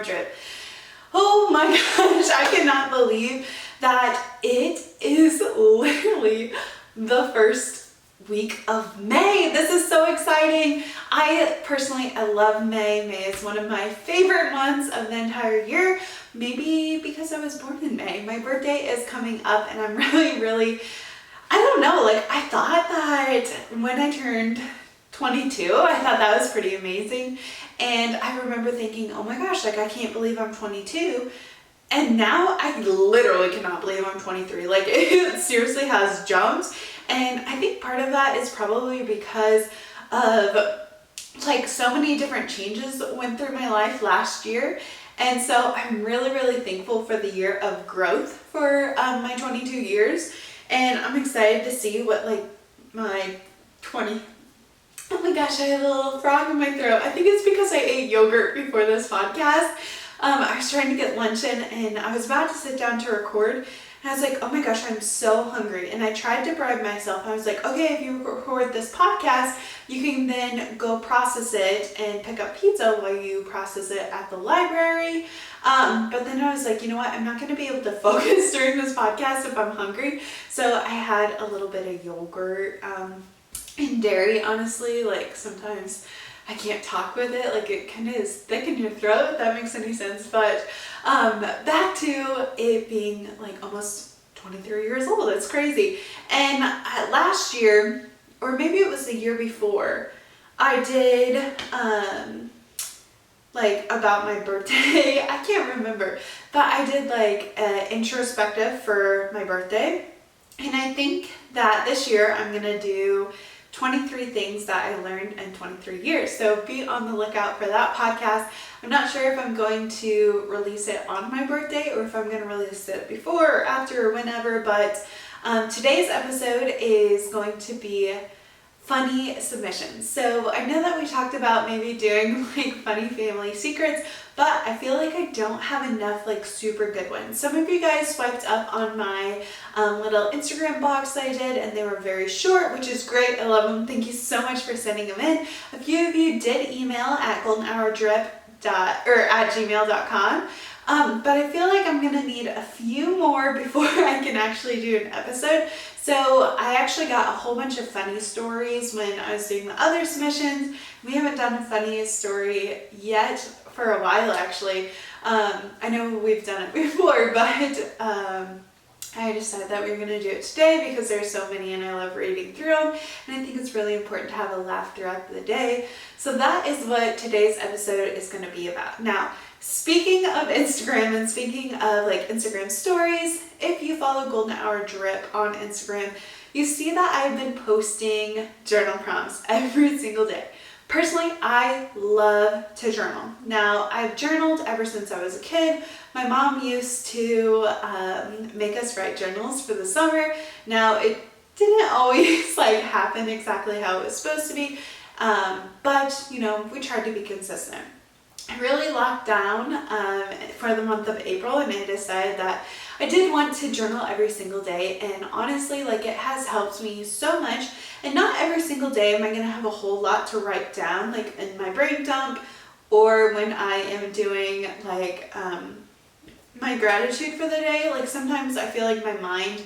drip. Oh my gosh, I cannot believe that it is literally the first week of May. This is so exciting. I love May. May is one of my favorite months of the entire year. Maybe because I was born in May. My birthday is coming up and I'm really, I don't know, like I thought that when I turned 22, I thought that was pretty amazing. And I remember thinking, oh my gosh, like I can't believe I'm 22. And now I literally cannot believe I'm 23. Like it seriously has jumped. And I think part of that is probably because of like so many different changes that went through my life last year. And so I'm really thankful for the year of growth for my 22 years. And I'm excited to see what like my 20, oh my gosh, I have a little frog in my throat. I think it's because I ate yogurt before this podcast. I was trying to get lunch in and I was about to sit down to record and I was like, oh my gosh, I'm so hungry. And I tried to bribe myself. I was like, okay, if you record this podcast, you can then go process it and pick up pizza while you process it at the library. But then I was like, you know what? I'm not going to be able to focus during this podcast if I'm hungry. So I had a little bit of yogurt and dairy, honestly. Like sometimes I can't talk with it, like it kind of is thick in your throat, if that makes any sense. But back to it being like almost 23 years old, it's crazy. And last year, or maybe it was the year before, I did like about my birthday, I can't remember, but I did like an introspective for my birthday. And I think that this year I'm gonna do 23 things that I learned in 23 years. So be on the lookout for that podcast. I'm not sure if I'm going to release it on my birthday or if I'm going to release it before or after or whenever, but today's episode is going to be funny submissions. So I know that we talked about maybe doing like funny family secrets, but I feel like I don't have enough like super good ones. Some of you guys swiped up on my little Instagram box that I did and they were very short, which is great. I love them. Thank you so much for sending them in. A few of you did email at goldenhourdrip@gmail.com. But I feel like I'm gonna need a few more before I can actually do an episode. So I actually got a whole bunch of funny stories when I was doing the other submissions. We haven't done a funny story yet for a while actually. I know we've done it before, but I decided that we were going to do it today because there's so many and I love reading through them. And I think it's really important to have a laugh throughout the day. So that is what today's episode is going to be about. Now, speaking of Instagram and speaking of like Instagram stories, if you follow Golden Hour Drip on Instagram, you see that I've been posting journal prompts every single day. Personally, I love to journal. Now, I've journaled ever since I was a kid. My mom used to make us write journals for the summer. Now, it didn't always like happen exactly how it was supposed to be, but you know, we tried to be consistent. I really locked down for the month of April and I decided that I did want to journal every single day, and honestly like it has helped me so much. And not every single day am I going to have a whole lot to write down like in my brain dump or when I am doing like my gratitude for the day. Like sometimes I feel like my mind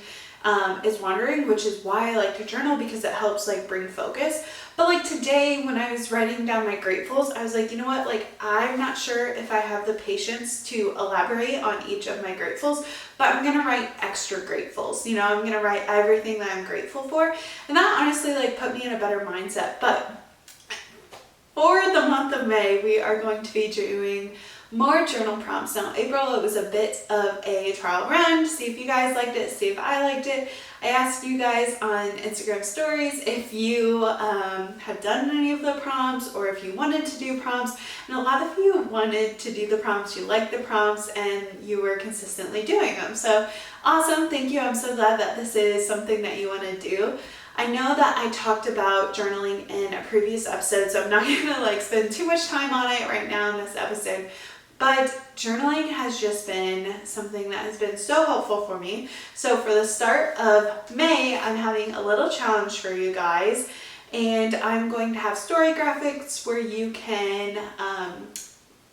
is wandering, which is why I like to journal because it helps like bring focus. But like today when I was writing down my gratefuls, I was like, you know what, like I'm not sure if I have the patience to elaborate on each of my gratefuls, but I'm gonna write extra gratefuls. You know, I'm gonna write everything that I'm grateful for, and that honestly like put me in a better mindset. But for the month of May, we are going to be doing more journal prompts. Now, April, it was a bit of a trial run, see if you guys liked it, see if I liked it. I asked you guys on Instagram stories if you had done any of the prompts or if you wanted to do prompts, and a lot of you wanted to do the prompts, you liked the prompts, and you were consistently doing them. So awesome, thank you. I'm so glad that this is something that you want to do. I know that I talked about journaling in a previous episode, so I'm not gonna like spend too much time on it right now in this episode. But journaling has just been something that has been so helpful for me. So for the start of May, I'm having a little challenge for you guys, and I'm going to have story graphics where you can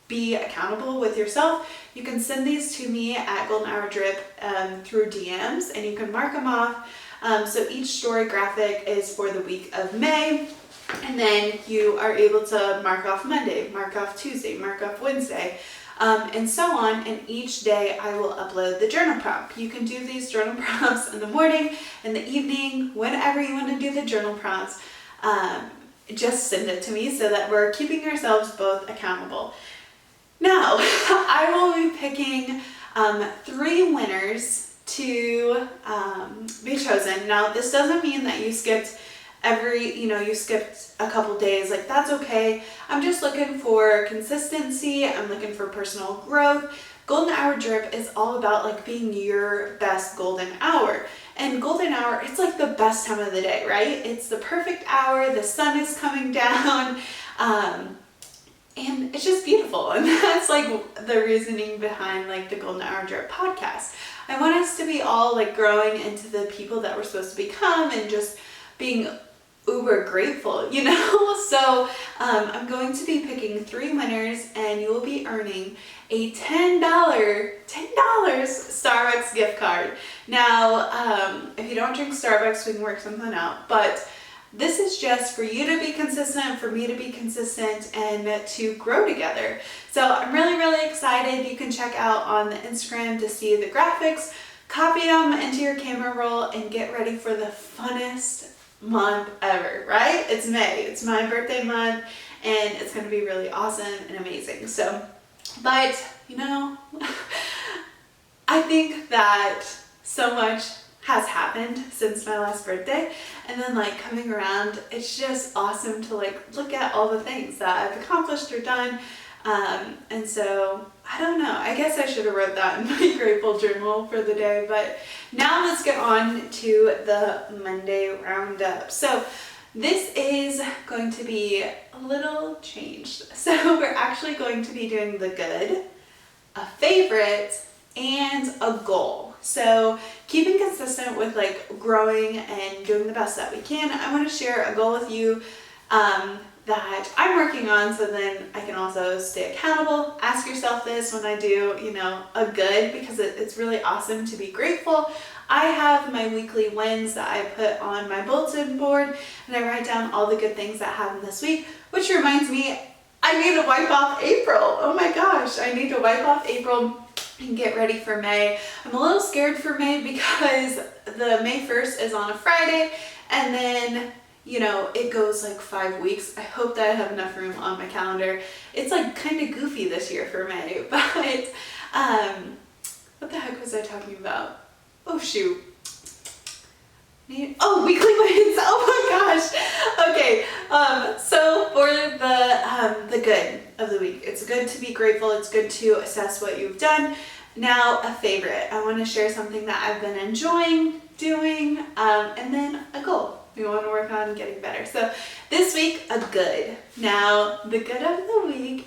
be accountable with yourself, you can send these to me at Golden Hour Drip through DMs, and you can mark them off. So each story graphic is for the week of May, and then you are able to mark off Monday, mark off Tuesday, mark off Wednesday, and so on. And each day I will upload the journal prompt. You can do these journal prompts in the morning, in the evening, whenever you want to do the journal prompts. Just send it to me so that we're keeping ourselves both accountable. Now, I will be picking 3 winners to be chosen. Now, this doesn't mean that you skipped you skipped a couple days. Like, that's okay. I'm just looking for consistency. I'm looking for personal growth. Golden Hour Drip is all about like being your best golden hour. And golden hour, it's like the best time of the day, right? It's the perfect hour. The sun is coming down. And it's just beautiful. And that's like the reasoning behind like the Golden Hour Drip podcast. I want us to be all like growing into the people that we're supposed to become and just being uber grateful, you know? So I'm going to be picking 3 winners, and you will be earning a $10 Starbucks gift card. Now, if you don't drink Starbucks, we can work something out, but this is just for you to be consistent, for me to be consistent, and to grow together. So I'm really, really excited. You can check out on the Instagram to see the graphics, copy them into your camera roll, and get ready for the funnest month ever, right? It's May. It's my birthday month, and it's going to be really awesome and amazing. So, but, you know, I think that so much has happened since my last birthday, and then like coming around, it's just awesome to like look at all the things that I've accomplished or done. And so I don't know, I guess I should have wrote that in my grateful journal for the day. But now let's get on to the Monday roundup. So this is going to be a little changed. So we're actually going to be doing the good, a favorite, and a goal. So keeping consistent with like growing and doing the best that we can, I want to share a goal with you that I'm working on, so then I can also stay accountable. Ask yourself this when I do, you know, a good, because it's really awesome to be grateful. I have my weekly wins that I put on my bulletin board, and I write down all the good things that happened this week, which reminds me, I need to wipe off April. Oh my gosh, I need to wipe off April and get ready for May. I'm a little scared for May because the May 1st is on a Friday, and then, you know, it goes like 5 weeks. I hope that I have enough room on my calendar. It's like kind of goofy this year for May, but what the heck was I talking about? Oh shoot. Oh, weekly wins. Oh my gosh. Okay. So for the good of the week, it's good to be grateful. It's good to assess what you've done. Now, a favorite. I want to share something that I've been enjoying doing, and then a goal. We want to work on getting better. So this week, a good. Now, the good of the week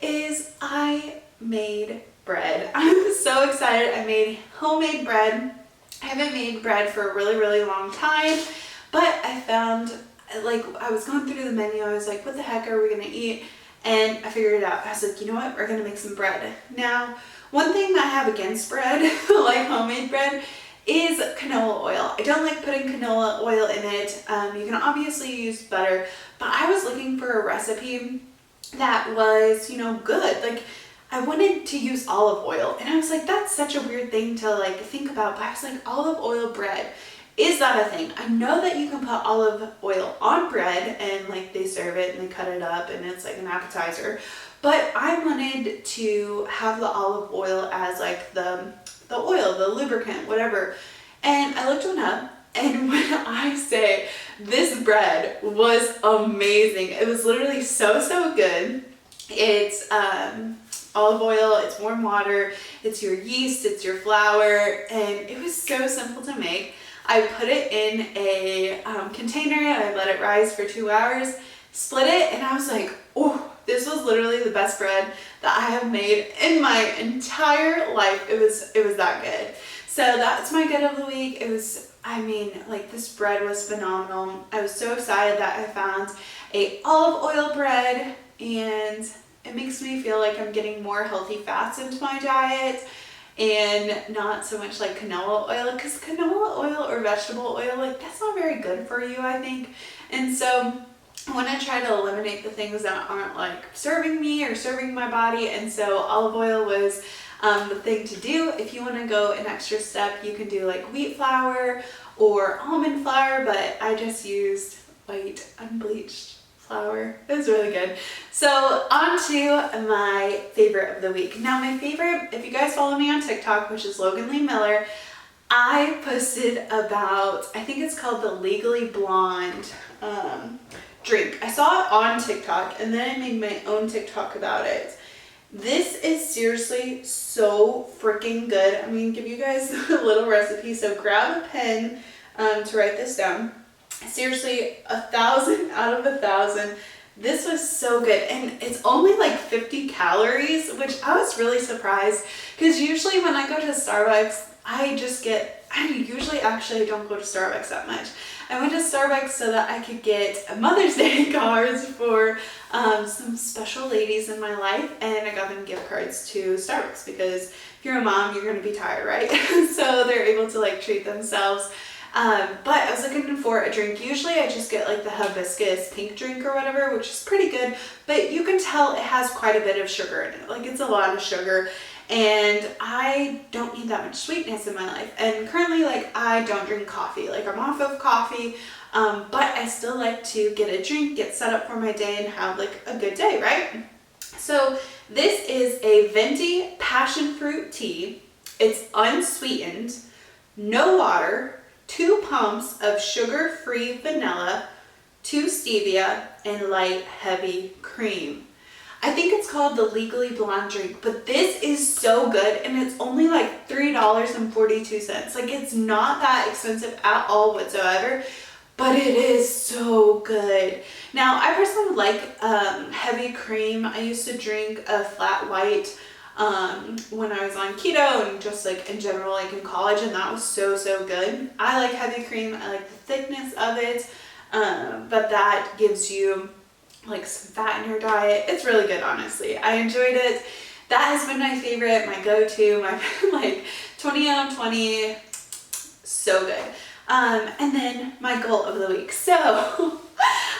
is I made bread. I'm so excited. I made homemade bread. I haven't made bread for a really, really long time, but I found, like, I was going through the menu. I was like, what the heck are we going to eat? And I figured it out. I was like, you know what? We're going to make some bread. Now, one thing that I have against bread, like homemade bread, is canola oil. I don't like putting canola oil in it. You can obviously use butter, but I was looking for a recipe that was, you know, good. Like, I wanted to use olive oil, and I was like, that's such a weird thing to like think about, but I was like, olive oil bread, is that a thing? I know that you can put olive oil on bread, and like they serve it and they cut it up and it's like an appetizer, but I wanted to have the olive oil as like the oil, the lubricant, whatever. And I looked one up, and when I say this bread was amazing, it was literally so good. It's olive oil, it's warm water, it's your yeast, it's your flour, and it was so simple to make. I put it in a container, and I let it rise for 2 hours, split it, and I was like, oh, this was literally the best bread that I have made in my entire life. It was that good. So that's my good of the week. It was, I mean, like, this bread was phenomenal. I was so excited that I found a olive oil bread, and it makes me feel like I'm getting more healthy fats into my diet and not so much like canola oil, because canola oil or vegetable oil, like that's not very good for you, I think. And so I want to try to eliminate the things that aren't like serving me or serving my body. And so olive oil was the thing to do. If you want to go an extra step, you can do like wheat flour or almond flour, but I just used white unbleached flour. It was really good. So on to my favorite of the week. Now my favorite, if you guys follow me on TikTok, which is Logan Lee Miller, I posted about, I think it's called the Legally Blonde drink. I saw it on TikTok and then I made my own TikTok about it. This is seriously so freaking good. I'm going to give you guys a little recipe. So grab a pen to write this down. Seriously, 1,000 out of 1,000. This was so good, and it's only like 50 calories, which I was really surprised, because usually when I go to Starbucks, I usually actually don't go to Starbucks that much. I went to Starbucks so that I could get a Mother's Day cards for some special ladies in my life, and I got them gift cards to Starbucks, because if you're a mom, you're going to be tired, right? So they're able to like treat themselves. But I was looking for a drink. Usually I just get like the hibiscus pink drink or whatever, which is pretty good, but you can tell it has quite a bit of sugar in it. Like it's a lot of sugar, and I don't need that much sweetness in my life. And currently, like, I don't drink coffee. Like, I'm off of coffee, but I still like to get a drink, get set up for my day, and have like a good day, right? So this is a venti passion fruit tea. It's unsweetened, no water, 2 pumps of sugar-free vanilla, 2 stevia, and light heavy cream. I think it's called the Legally Blonde drink, but this is so good, and it's only like $3.42. Like, it's not that expensive at all whatsoever, but it is so good. Now, I personally like heavy cream. I used to drink a flat white when I was on keto and just like in general, like in college, and that was so good. I like heavy cream. I like the thickness of it, but that gives you like some fat in your diet. It's really good, honestly. I enjoyed it. That has been my favorite, my go-to, my like 20 out of 20. So good. And then my goal of the week. So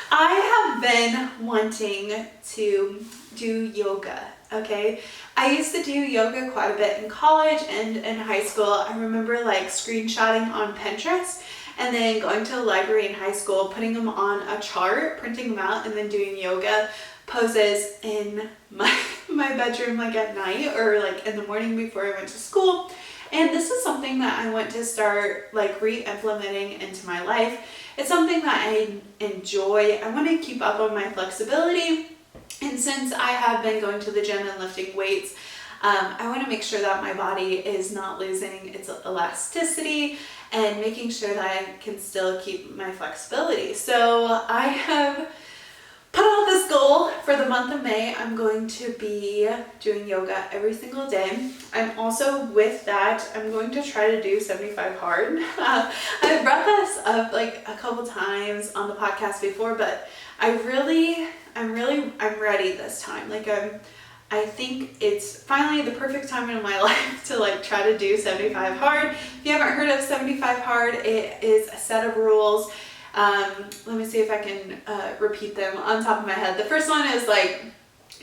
I have been wanting to do yoga. Okay, I used to do yoga quite a bit in college and in high school. I remember like screenshotting on Pinterest and then going to the library in high school, putting them on a chart, printing them out, and then doing yoga poses in my bedroom, like at night or like in the morning before I went to school. And this is something that I want to start like re-implementing into my life. It's something that I enjoy. I want to keep up on my flexibility. And since I have been going to the gym and lifting weights, I want to make sure that my body is not losing its elasticity and making sure that I can still keep my flexibility. So I have put out this goal for the month of May. I'm going to be doing yoga every single day. I'm also, with that, I'm going to try to do 75 hard. I've brought this up like a couple times on the podcast before, but I'm ready this time. Like I think it's finally the perfect time in my life to like try to do 75 hard. If you haven't heard of 75 hard, it is a set of rules. Let me see if I can repeat them on top of my head. The first one is like,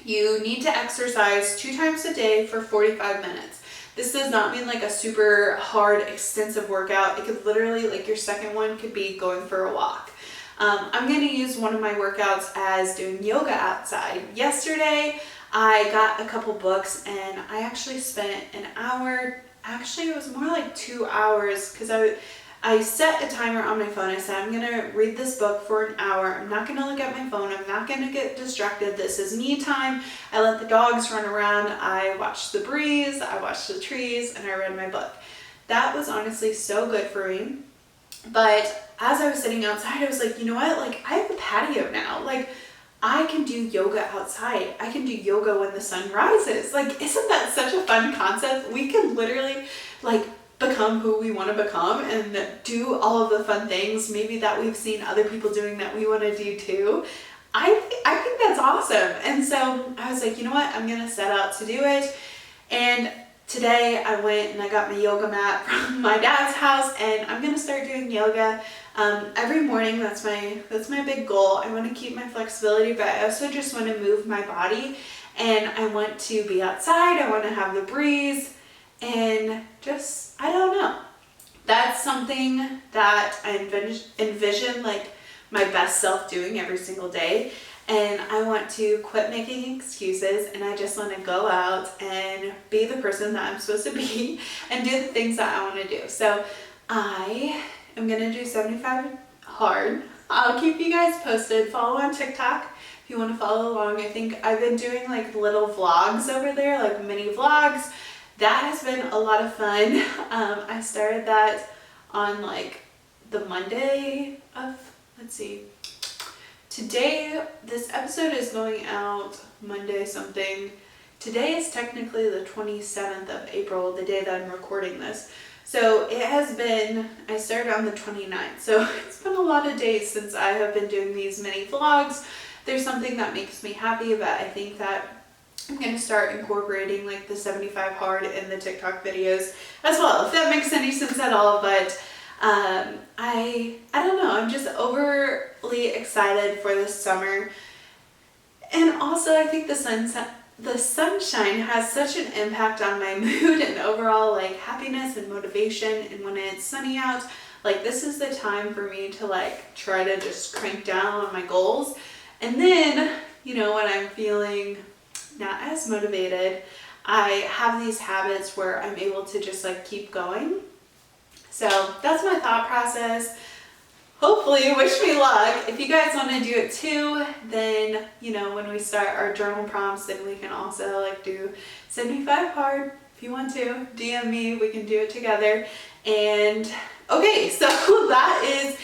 you need to exercise 2 times a day for 45 minutes. This does not mean like a super hard, extensive workout. It could literally, like your second one could be going for a walk. I'm going to use one of my workouts as doing yoga outside. Yesterday, I got a couple books and I actually spent an hour, actually it was more like 2 hours, because I set a timer on my phone. I said, I'm going to read this book for an hour. I'm not going to look at my phone. I'm not going to get distracted. This is me time. I let the dogs run around. I watched the breeze. I watched the trees, and I read my book. That was honestly so good for me. But as I was sitting outside, I was like, you know what? Like, I have a patio now. Like, I can do yoga outside. I can do yoga when the sun rises. Like, isn't that such a fun concept? We can literally, like, become who we want to become and do all of the fun things maybe that we've seen other people doing that we want to do too. I think that's awesome. And so I was like, you know what? I'm going to set out to do it. And today I went and I got my yoga mat from my dad's house, and I'm going to start doing yoga every morning. That's my big goal. I want to keep my flexibility, but I also just want to move my body, and I want to be outside. I want to have the breeze, and just, I don't know. That's something that I envision like my best self doing every single day. And I want to quit making excuses, and I just want to go out and be the person that I'm supposed to be and do the things that I want to do. So I am going to do 75 hard. I'll keep you guys posted. Follow on TikTok if you want to follow along. I think I've been doing like little vlogs over there, like mini vlogs. That has been a lot of fun. I started that on like the Monday of, let's see, today, this episode is going out Monday something. Today is technically the 27th of April, the day that I'm recording this. So it has been, I started on the 29th. So it's been a lot of days since I have been doing these mini vlogs. There's something that makes me happy, but I think that I'm going to start incorporating like the 75 hard in the TikTok videos as well, if that makes any sense at all. But I don't know, I'm just overly excited for this summer. And also I think the sunshine has such an impact on my mood and overall like happiness and motivation. And when it's sunny out, like this is the time for me to like try to just crank down on my goals. And then, you know, when I'm feeling not as motivated, I have these habits where I'm able to just like keep going. So that's my thought process. Hopefully, wish me luck. If you guys want to do it too, then, you know, when we start our journal prompts, then we can also like do 75 hard. If you want to, DM me, we can do it together. And okay, so that is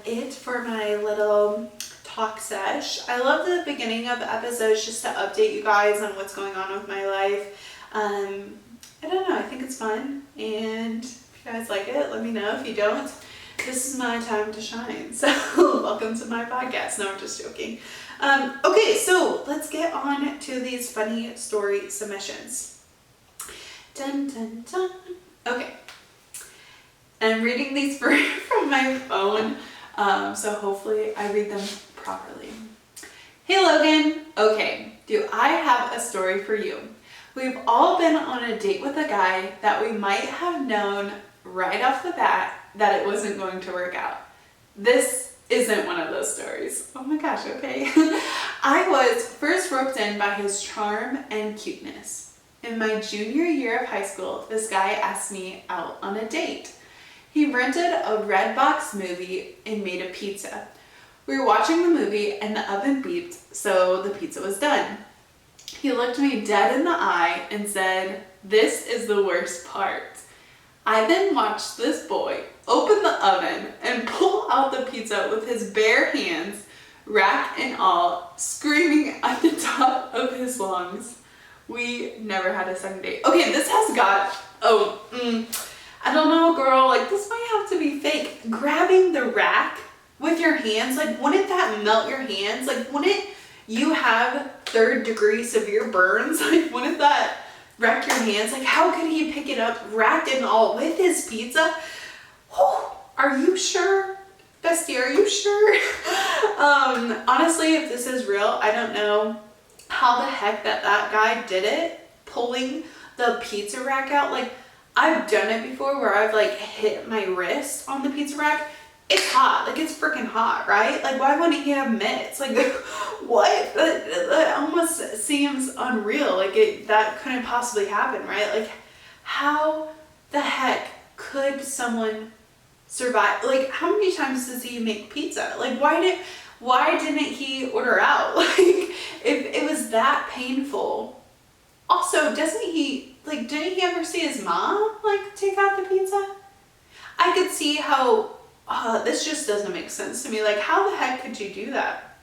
it for my little talk sesh. I love the beginning of the episodes just to update you guys on what's going on with my life. I don't know, I think it's fun, and if you guys like it, let me know. If you don't, this is my time to shine. So welcome to my podcast. No, I'm just joking. Okay, so let's get on to these funny story submissions. Dun dun dun. Okay, I'm reading these from my phone, so hopefully I read them properly. Hey Logan, okay, do I have a story for you? We've all been on a date with a guy that we might have known right off the bat that it wasn't going to work out. This isn't one of those stories. Oh my gosh, okay. I was first roped in by his charm and cuteness. In my junior year of high school, this guy asked me out on a date. He rented a Redbox movie and made a pizza. We were watching the movie and the oven beeped, so the pizza was done. He looked me dead in the eye and said, "This is the worst part." I then watched this boy open the oven and pull out the pizza with his bare hands, rack and all, screaming at the top of his lungs. We never had a second date. Okay, this has got, I don't know, girl, like this might have to be fake. Grabbing the rack with your hands, like wouldn't that melt your hands? Like wouldn't you have 3rd-degree severe burns? Like wouldn't that wreck your hands? Like how could he pick it up, rack and all, with his pizza? Oh, are you sure? Bestie, are you sure? Honestly, if this is real, I don't know how the heck that guy did it, pulling the pizza rack out. Like I've done it before where I've like hit my wrist on the pizza rack. It's hot, like it's freaking hot, right? Like why wouldn't he have mitts? Like what? That almost seems unreal. Like that couldn't possibly happen, right? Like how the heck could someone survive? Like how many times does he make pizza? Like why didn't he order out? Like if it was that painful. Also, didn't he ever see his mom like take out the pizza? I could see how this just doesn't make sense to me. Like how the heck could you do that?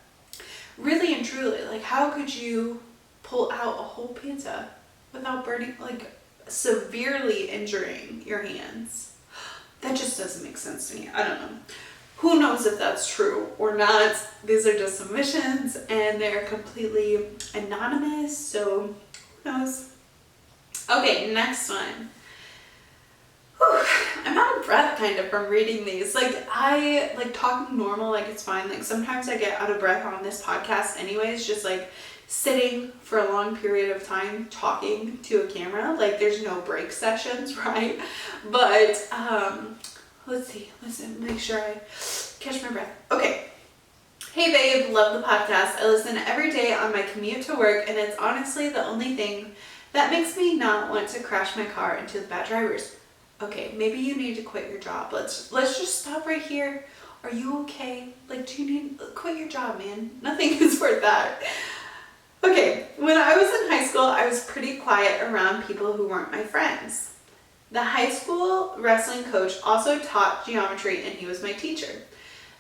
Really and truly, like how could you pull out a whole pizza without burning, like severely injuring your hands? That just doesn't make sense to me. I don't know. Who knows if that's true or not? These are just submissions and they're completely anonymous, so who knows? Okay, next one. Whew, I'm out of breath kind of from reading these. Like, I like talking normal, like it's fine. Like sometimes I get out of breath on this podcast anyways, just like sitting for a long period of time talking to a camera. Like there's no break sessions, right? But let's see, listen, make sure I catch my breath. Okay. Hey babe, love the podcast. I listen every day on my commute to work, and it's honestly the only thing that makes me not want to crash my car into the bad drivers. Okay, maybe you need to quit your job. Let's just stop right here. Are you okay? Like, do you need quit your job, man? Nothing is worth that. Okay, when I was in high school, I was pretty quiet around people who weren't my friends. The high school wrestling coach also taught geometry, and he was my teacher.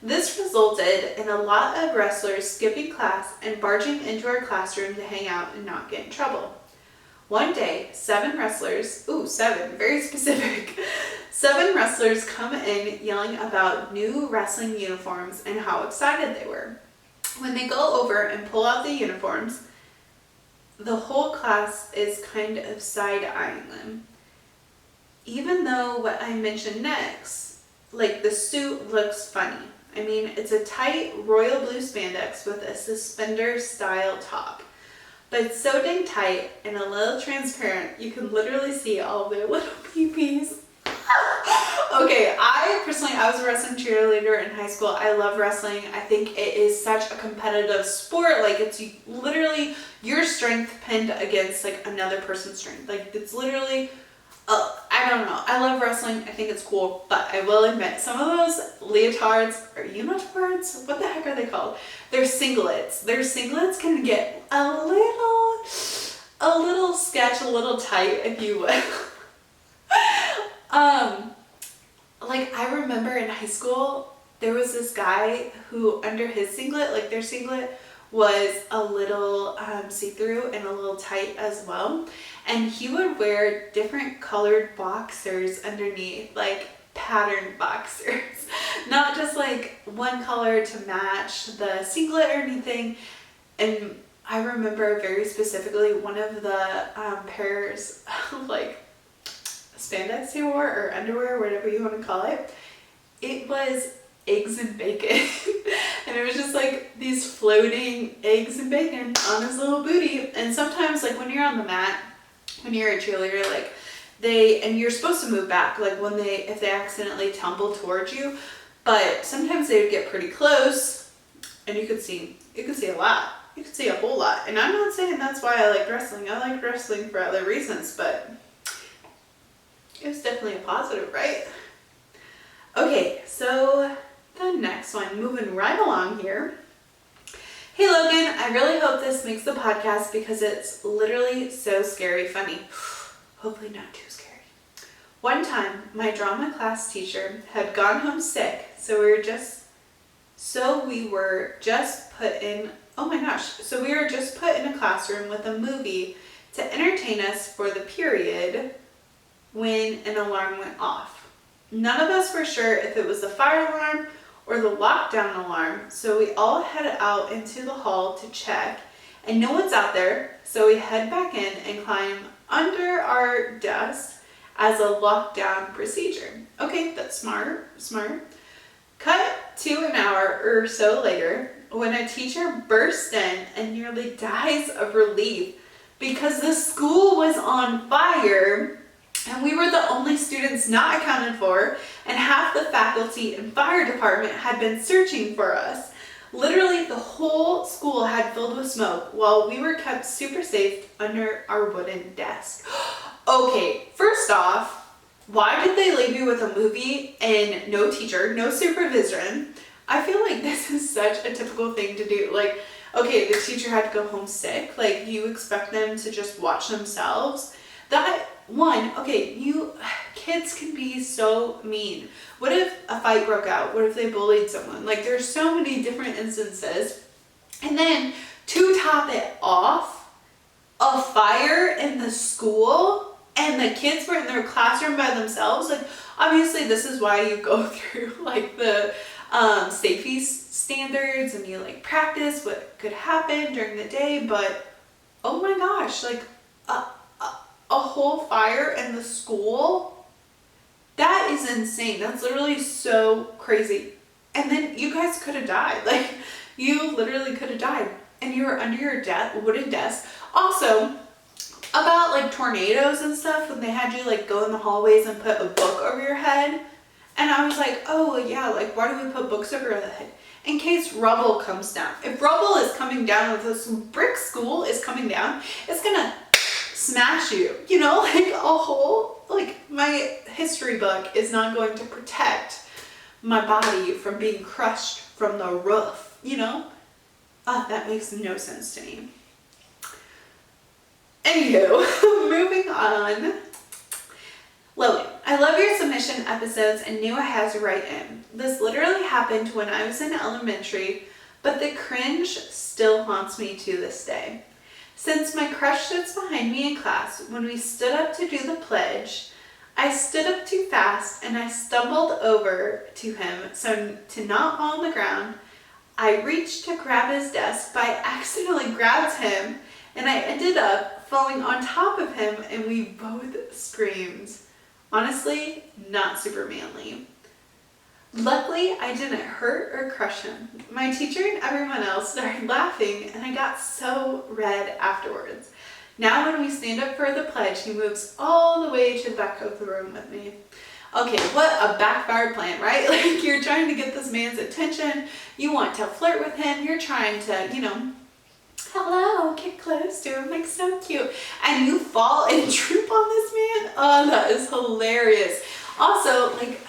This resulted in a lot of wrestlers skipping class and barging into our classroom to hang out and not get in trouble. One day, 7 wrestlers, very specific, 7 wrestlers come in yelling about new wrestling uniforms and how excited they were. When they go over and pull out the uniforms, the whole class is kind of side-eyeing them. Even though what I mentioned next, like the suit looks funny. I mean, it's a tight royal blue spandex with a suspender-style top. But it's so dang tight and a little transparent, you can literally see all their little pee-pees. Okay, I was a wrestling cheerleader in high school. I love wrestling. I think it is such a competitive sport. Like, it's literally your strength pinned against like another person's strength. Like, it's literally, I don't know. I love wrestling. I think it's cool. But I will admit, some of those leotards or unitards, what the heck are they called? They're singlets. Their singlets can get a little sketch, a little tight, if you will. Like I remember in high school, there was this guy who under his singlet, like their singlet was a little see-through and a little tight as well. And he would wear different colored boxers underneath, like patterned boxers, not just like one color to match the singlet or anything. And I remember very specifically one of the pairs of like spandex he wore or underwear, whatever you want to call it. It was eggs and bacon. And it was just like these floating eggs and bacon on his little booty. And sometimes like when you're on the mat, when you're a cheerleader, like and you're supposed to move back, like if they accidentally tumble towards you, but sometimes they would get pretty close and you could see a lot. You could see a whole lot. And I'm not saying that's why I liked wrestling. I liked wrestling for other reasons, but it was definitely a positive, right? Okay, so the next one, moving right along here. Hey Logan, I really hope this makes the podcast because it's literally so scary funny. Hopefully not too scary. One time, my drama class teacher had gone home sick, so we were just put in a classroom with a movie to entertain us for the period when an alarm went off. None of us were sure if it was the fire alarm or the lockdown alarm, so we all head out into the hall to check, and no one's out there, so we head back in and climb under our desk as a lockdown procedure. Okay, that's smart. Cut to an hour or so later when a teacher bursts in and nearly dies of relief because the school was on fire and we were the only students not accounted for, and half the faculty and fire department had been searching for us. Literally, the whole school had filled with smoke while we were kept super safe under our wooden desk. Okay, first off, why did they leave you with a movie and no teacher, no supervision? I feel like this is such a typical thing to do. Like, okay, the teacher had to go home sick. Like, you expect them to just watch themselves? Kids can be so mean. What if a fight broke out? What if they bullied someone? Like, there's so many different instances. And then to top it off, a fire in the school and the kids were in their classroom by themselves. Like, obviously this is why you go through like the safety standards, and you like practice what could happen during the day, but oh my gosh, like a whole fire in the school, that is insane. That's literally so crazy. And then you guys could have died. Like, you literally could have died. And you were under your wooden desk. Also, about like tornadoes and stuff, when they had you like go in the hallways and put a book over your head. And I was like, oh yeah, like why do we put books over the head? In case rubble comes down. If rubble is coming down, if this brick school is coming down, it's gonna smash you. You know, like a whole, like my history book is not going to protect my body from being crushed from the roof, you know? That makes no sense to me. Anywho, moving on. Logan, I love your submission episodes and knew I had to write in. This literally happened when I was in elementary, but the cringe still haunts me to this day. Since my crush sits behind me in class, when we stood up to do the pledge, I stood up too fast and I stumbled over to him, so to not fall on the ground, I reached to grab his desk, but I accidentally grabbed him and I ended up falling on top of him and we both screamed. Honestly, not super manly. Luckily, I didn't hurt or crush him. My teacher and everyone else started laughing and I got so red afterwards. Now when we stand up for the pledge, he moves all the way to the back of the room with me. Okay, what a backfired plan, right? Like, you're trying to get this man's attention. You want to flirt with him. You're trying to, you know, hello, get close to him, like so cute. And you fall and trip on this man? Oh, that is hilarious. Also, like,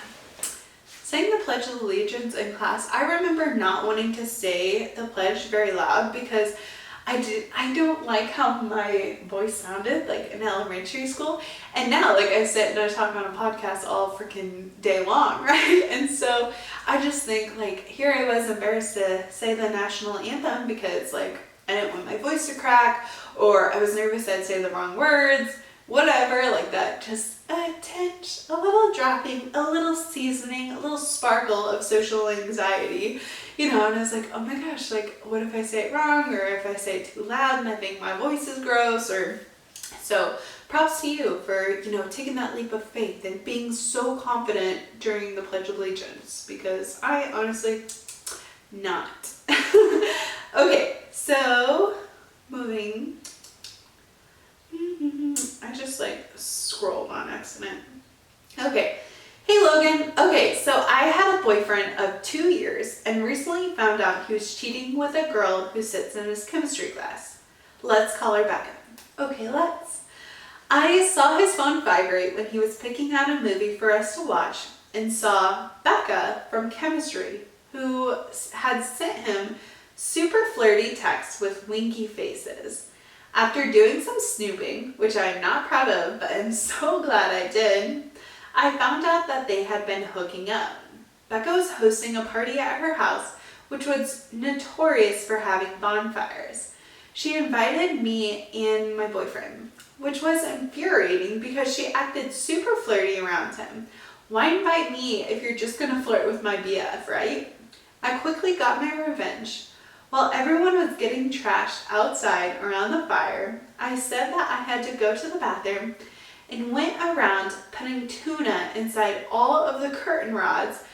saying the Pledge of Allegiance in class, I remember not wanting to say the pledge very loud because I don't like how my voice sounded like in elementary school. And now, like, I sit and I talk on a podcast all freaking day long, right? And so I just think, like, here I was embarrassed to say the national anthem because, like, I didn't want my voice to crack, or I was nervous I'd say the wrong words, whatever, like that. Just a tinge, a little dropping, a little seasoning, a little sparkle of social anxiety, you know. And I was like, oh my gosh, like, what if I say it wrong, or if I say it too loud and I think my voice is gross, or so. Props to you for, you know, taking that leap of faith and being so confident during the Pledge of Allegiance, because I honestly not. Okay, so moving. I just like scrolled on accident. Okay. Hey Logan. Okay, so I had a boyfriend of 2 years and recently found out he was cheating with a girl who sits in his chemistry class. Let's call her Becca. Okay, let's. I saw his phone vibrate when he was picking out a movie for us to watch and saw Becca from chemistry, who had sent him super flirty texts with winky faces. After doing some snooping, which I am not proud of, but I'm so glad I did, I found out that they had been hooking up. Becca was hosting a party at her house, which was notorious for having bonfires. She invited me and my boyfriend, which was infuriating because she acted super flirty around him. Why invite me if you're just gonna flirt with my BF, right? I quickly got my revenge. While everyone was getting trashed outside around the fire, I said that I had to go to the bathroom and went around putting tuna inside all of the curtain rods.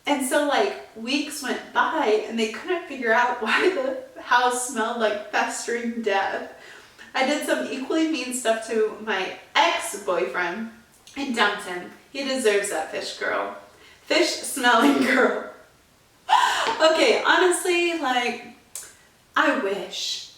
And so, like, weeks went by and they couldn't figure out why the house smelled like festering death. I did some equally mean stuff to my ex-boyfriend and dumped him. He deserves that fish girl. Fish smelling girl. Okay, honestly, like, I wish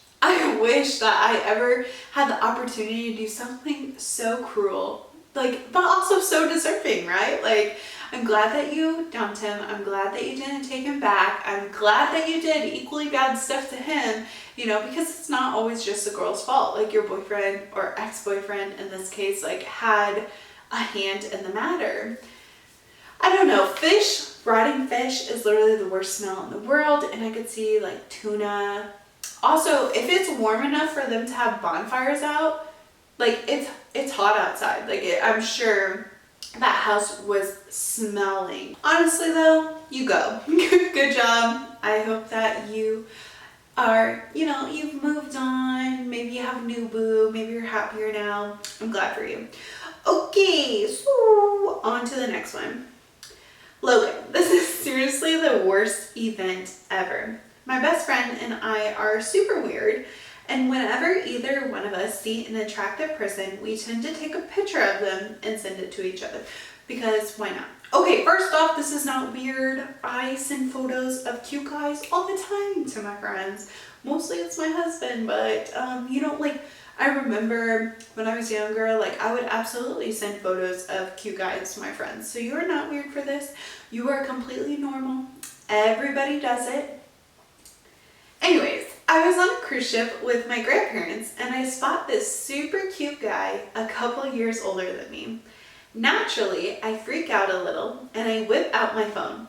that I ever had the opportunity to do something so cruel, like, but also so deserving, right? Like, I'm glad that you dumped him. I'm glad that you didn't take him back. I'm glad that you did equally bad stuff to him, you know, because it's not always just the girl's fault. Like, your boyfriend or ex-boyfriend in this case, like, had a hand in the matter. I don't know, rotting fish is literally the worst smell in the world, and I could see, like, tuna. Also, if it's warm enough for them to have bonfires out, like, it's hot outside. Like, I'm sure that house was smelling. Honestly though, you go. Good job. I hope that you are, you've moved on. Maybe you have a new boo. Maybe you're happier now. I'm glad for you. Okay, so on to the next one. Logan, this is seriously the worst event ever. My best friend and I are super weird, and whenever either one of us see an attractive person, we tend to take a picture of them and send it to each other. Because why not? Okay, first off, this is not weird. I send photos of cute guys all the time to my friends. Mostly it's my husband, but I remember when I was younger, I would absolutely send photos of cute guys to my friends. So you are not weird for this. You are completely normal. Everybody does it. Anyways, I was on a cruise ship with my grandparents and I spot this super cute guy a couple years older than me. Naturally, I freak out a little and I whip out my phone.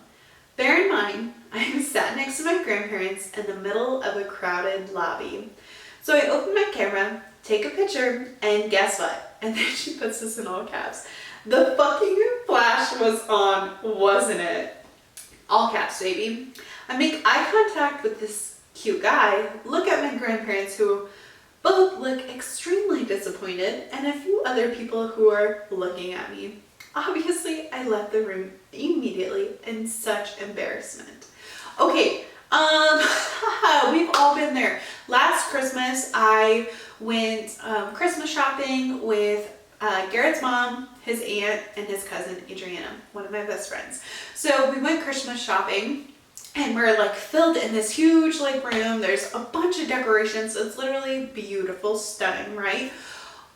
Bear in mind, I'm sat next to my grandparents in the middle of a crowded lobby. So I open my camera, take a picture, and guess what? And then she puts this in all caps. The fucking flash was on, wasn't it? All caps, baby. I make eye contact with this cute guy, look at my grandparents who both look extremely disappointed, and a few other people who are looking at me. Obviously, I left the room immediately in such embarrassment. Okay, we've all been there. Last Christmas, I went Christmas shopping with Garrett's mom, his aunt, and his cousin Adriana, one of my best friends. So we went Christmas shopping. And we're filled in this huge room. There's a bunch of decorations. It's literally beautiful, stunning, right?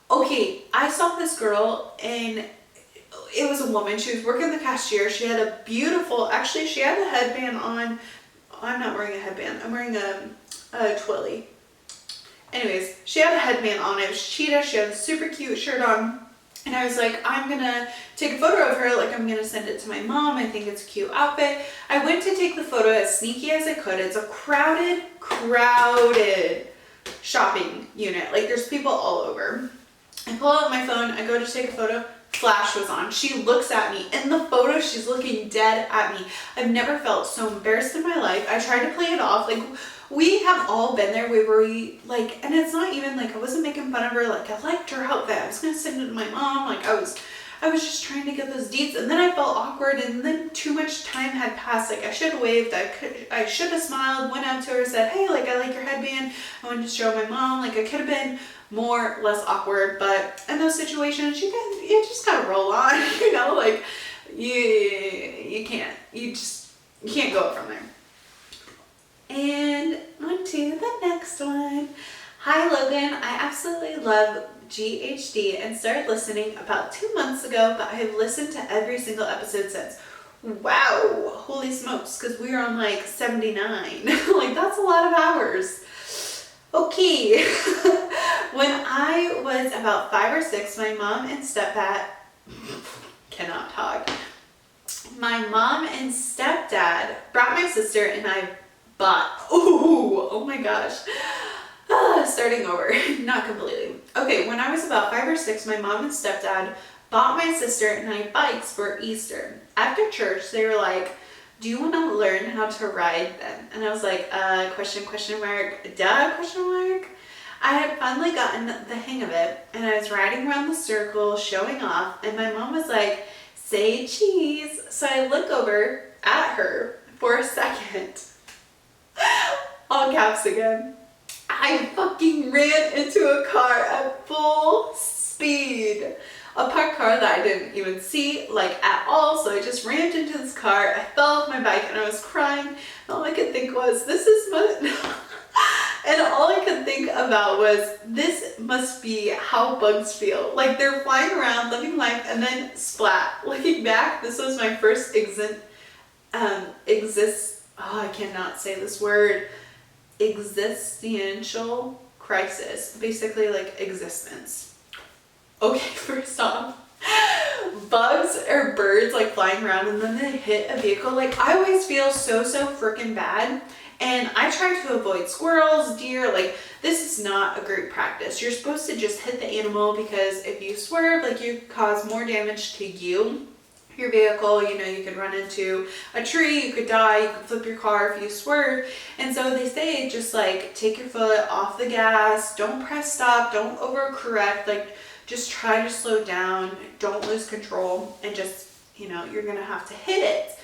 Okay, I saw this girl and it was a woman. She was working the cashier. She had a beautiful, actually she had a headband on. I'm not wearing a headband. I'm wearing a twilly. Anyways, she had a headband on. It was cheetah. She had a super cute shirt on. And I was like, I'm gonna take a photo of her, I'm gonna send it to my mom. I think it's a cute outfit. I went to take the photo as sneaky as I could. It's a crowded shopping unit. There's people all over. I pull out my phone, I go to take a photo, flash was on. She looks at me. In the photo, she's looking dead at me. I've never felt so embarrassed in my life. I tried to play it off. We have all been there where we and it's not even I wasn't making fun of her. I liked her outfit. I was gonna send it to my mom. I was just trying to get those deets, and then I felt awkward, and then too much time had passed. I should have waved. I should have smiled, went up to her, said, hey, I like your headband. I wanted to show my mom. I could have been less awkward, but in those situations, you just gotta roll on. You can't. You can't go from there. And on to the next one. Hi Logan, I absolutely love GHD and started listening about 2 months ago, but I have listened to every single episode since. Wow, holy smokes, because we are on 79. That's a lot of hours. Okay, when I was about 5 or 6, my mom and stepdad, cannot talk. My mom and stepdad brought my sister and I oh my gosh. Starting over, not completely. Okay, when I was about 5 or 6, my mom and stepdad bought my sister and I bikes for Easter. After church, they were like, do you want to learn how to ride them? And I was like, question mark, duh, question mark. I had finally gotten the hang of it and I was riding around the circle showing off, and my mom was like, say cheese. So I look over at her for a second. All caps again. I fucking ran into a car at full speed. A parked car that I didn't even see at all. So I just rammed into this car. I fell off my bike and I was crying. And all I could think was, this is and all I could think about was, this must be how bugs feel. They're flying around, living life, and then splat. Looking back, this was my first I cannot say this word. Existential crisis. Basically existence. Okay, first off, bugs or birds like flying around and then they hit a vehicle. Like I always feel so freaking bad. And I try to avoid squirrels, deer, like this is not a great practice. You're supposed to just hit the animal because if you swerve, like you cause more damage to you, your vehicle, you know, you could run into a tree, you could die, you could flip your car if you swerve. And so they say just like take your foot off the gas, don't press stop, don't overcorrect, like just try to slow down, don't lose control, and just, you know, you're gonna have to hit it.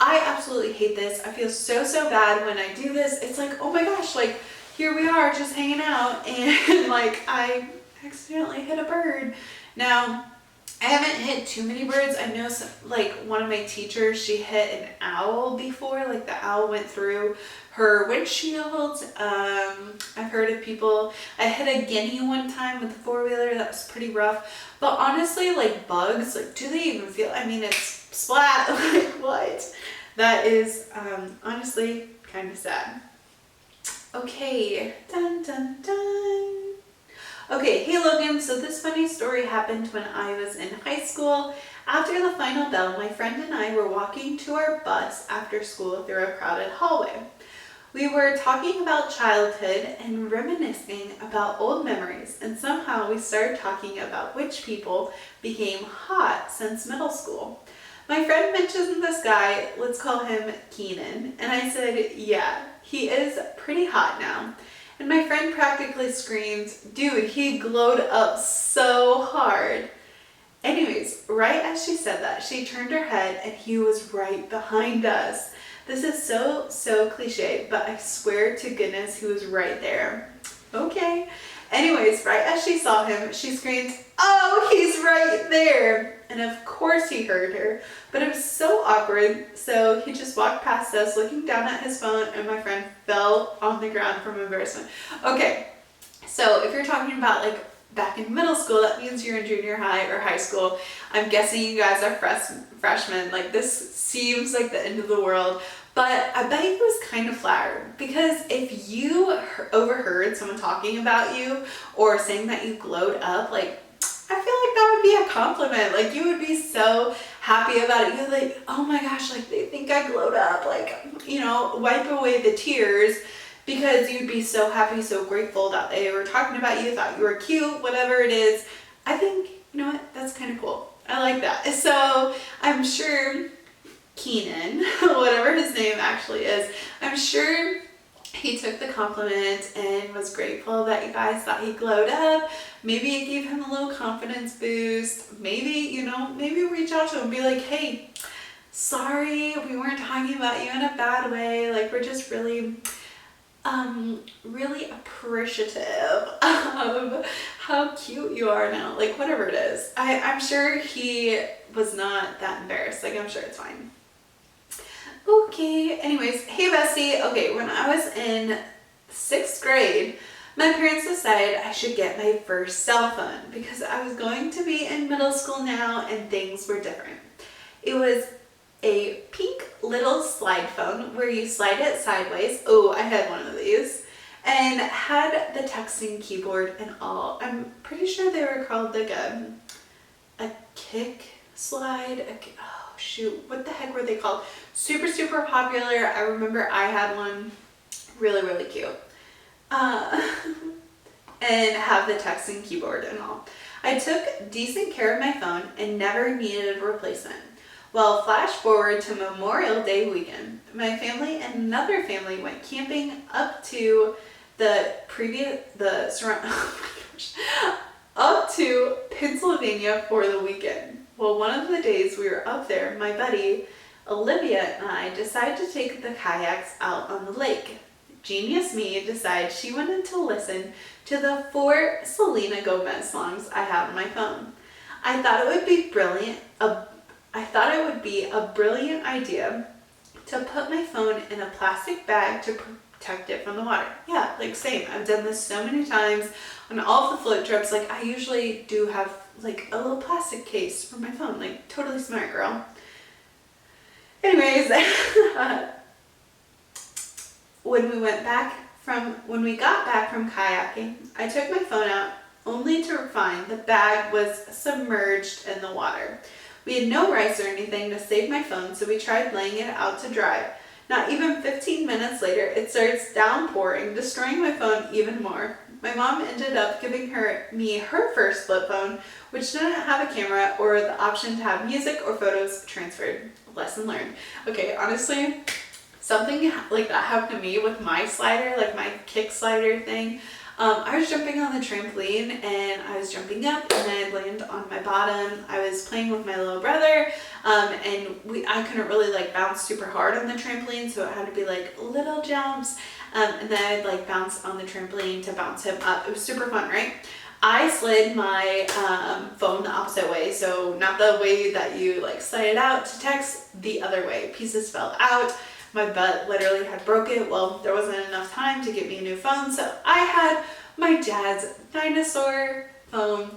I absolutely hate this. I feel so bad when I do this. It's like, oh my gosh, like here we are just hanging out and like I accidentally hit a bird. Now, I haven't hit too many birds. I know some, like one of my teachers, she hit an owl before, like the owl went through her windshield. I've heard of people, I hit a guinea one time with a four-wheeler, that was pretty rough. But honestly, like bugs, like do they even feel, I mean, it's splat, like what? That is honestly kind of sad. Okay, dun dun dun. Okay, hey Logan, so this funny story happened when I was in high school. After the final bell, my friend and I were walking to our bus after school through a crowded hallway. We were talking about childhood and reminiscing about old memories, and somehow we started talking about which people became hot since middle school. My friend mentioned this guy, let's call him Keenan, and I said, yeah, he is pretty hot now. And my friend practically screamed, dude, he glowed up so hard. Anyways, right as she said that, she turned her head and he was right behind us. This is so cliche, but I swear to goodness he was right there. Okay. Anyways, right as she saw him, she screamed, oh, he's right there. And of course he heard her, but it was so awkward. So he just walked past us looking down at his phone and my friend fell on the ground from embarrassment. Okay, so if you're talking about like back in middle school, that means you're in junior high or high school. I'm guessing you guys are freshmen. Like this seems like the end of the world. But I bet he was kind of flattered because if you overheard someone talking about you or saying that you glowed up, like I feel like that would be a compliment. Like you would be so happy about it. You're like, oh my gosh, like they think I glowed up. Like, you know, wipe away the tears because you'd be so happy, so grateful that they were talking about you, thought you were cute, whatever it is. I think, you know what, that's kind of cool. I like that. So I'm sure Keenan, whatever his name actually is, I'm sure he took the compliment and was grateful that you guys thought he glowed up. Maybe it gave him a little confidence boost. Maybe, you know, maybe reach out to him and be like, hey, sorry, we weren't talking about you in a bad way. Like we're just really appreciative of how cute you are now. Like whatever it is. I'm sure he was not that embarrassed. Like I'm sure it's fine. Okay, anyways, hey Bessie. Okay, when I was in 6th grade, my parents decided I should get my first cell phone because I was going to be in middle school now and things were different. It was a pink little slide phone where you slide it sideways. Oh, I had one of these. And had the texting keyboard and all. I'm pretty sure they were called like a kick slide. Oh shoot, what the heck were they called? Super popular. I remember I had one, really cute. And have the texting keyboard and all. I took decent care of my phone and never needed a replacement. Well, flash forward to Memorial Day weekend. My family and another family went camping up to up to Pennsylvania for the weekend. Well, one of the days we were up there, my buddy Olivia and I decided to take the kayaks out on the lake. Genius me decided she wanted to listen to the 4 Selena Gomez songs I have on my phone. I thought it would be a brilliant idea to put my phone in a plastic bag to protect it from the water. Yeah, like same. I've done this so many times on all of the float trips. Like I usually do have like a little plastic case for my phone. Like totally smart, girl. Anyways, when we got back from kayaking, I took my phone out only to find the bag was submerged in the water. We had no rice or anything to save my phone, so we tried laying it out to dry. Not even 15 minutes later, it starts downpouring, destroying my phone even more. My mom ended up giving me her first flip phone, which didn't have a camera or the option to have music or photos transferred. Lesson learned. Okay, honestly, something like that happened to me with my slider, like my kick slider thing. I was jumping on the trampoline and I was jumping up and I landed on my bottom. I was playing with my little brother and I couldn't really like bounce super hard on the trampoline, so it had to be like little jumps, and then I'd like bounce on the trampoline to bounce him up. It was super fun, right? I slid my phone the opposite way, so not the way that you like slide it out to text, the other way. Pieces fell out. My butt literally had broken. Well, there wasn't enough time to get me a new phone, so I had my dad's dinosaur phone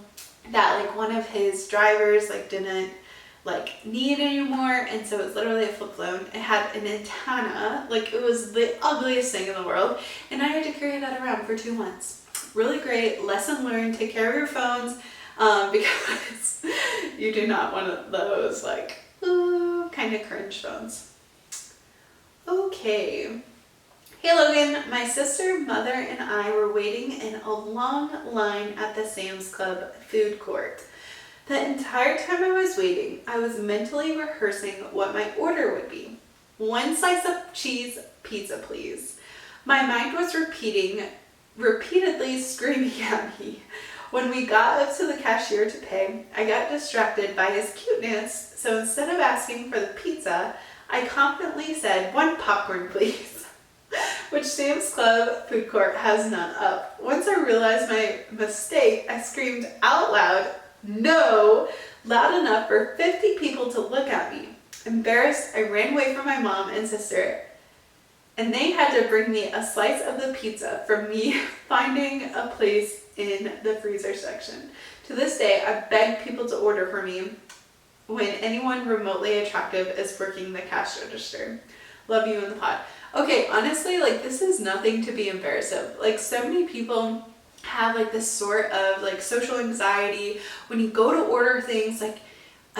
that like one of his drivers like didn't like need anymore, and so it's literally a flip phone. It had an antenna, like it was the ugliest thing in the world, and I had to carry that around for 2 months. Really great lesson learned. Take care of your phones because you do not want those like kind of cringe phones. Okay. Hey Logan, my sister, mother, and I were waiting in a long line at the Sam's Club food court. The entire time I was waiting, I was mentally rehearsing what my order would be. 1 slice of cheese pizza, please. My mind was repeatedly screaming at me. When we got up to the cashier to pay, I got distracted by his cuteness, so instead of asking for the pizza, I confidently said, 1 popcorn, please, which Sam's Club food court has none of. Once I realized my mistake, I screamed out loud, no, loud enough for 50 people to look at me. Embarrassed, I ran away from my mom and sister, and they had to bring me a slice of the pizza from me finding a place in the freezer section. To this day, I beg people to order for me when anyone remotely attractive is working the cash register. Love you in the pod. Okay, honestly, like this is nothing to be embarrassed of. Like so many people have like this sort of like social anxiety when you go to order things. Like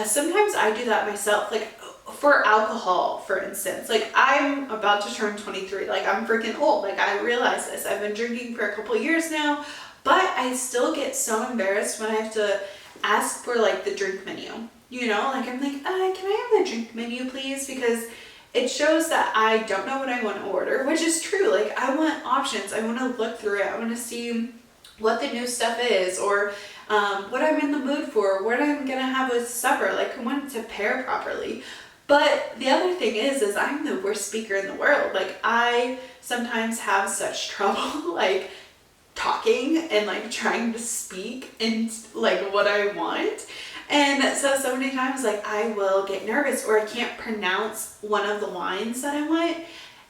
sometimes I do that myself, like for alcohol, for instance. Like I'm about to turn 23, like I'm freaking old. Like I realize this. I've been drinking for a couple years now, but I still get so embarrassed when I have to ask for like the drink menu. You know, like I'm like, can I have the drink menu, please? Because it shows that I don't know what I want to order, which is true. Like I want options. I want to look through it. I want to see what the new stuff is, or what I'm in the mood for, what I'm gonna have with supper. Like I want it to pair properly. But the other thing is I'm the worst speaker in the world. Like I sometimes have such trouble like talking and like trying to speak and like what I want. And so many times like I will get nervous or I can't pronounce one of the wines that I want.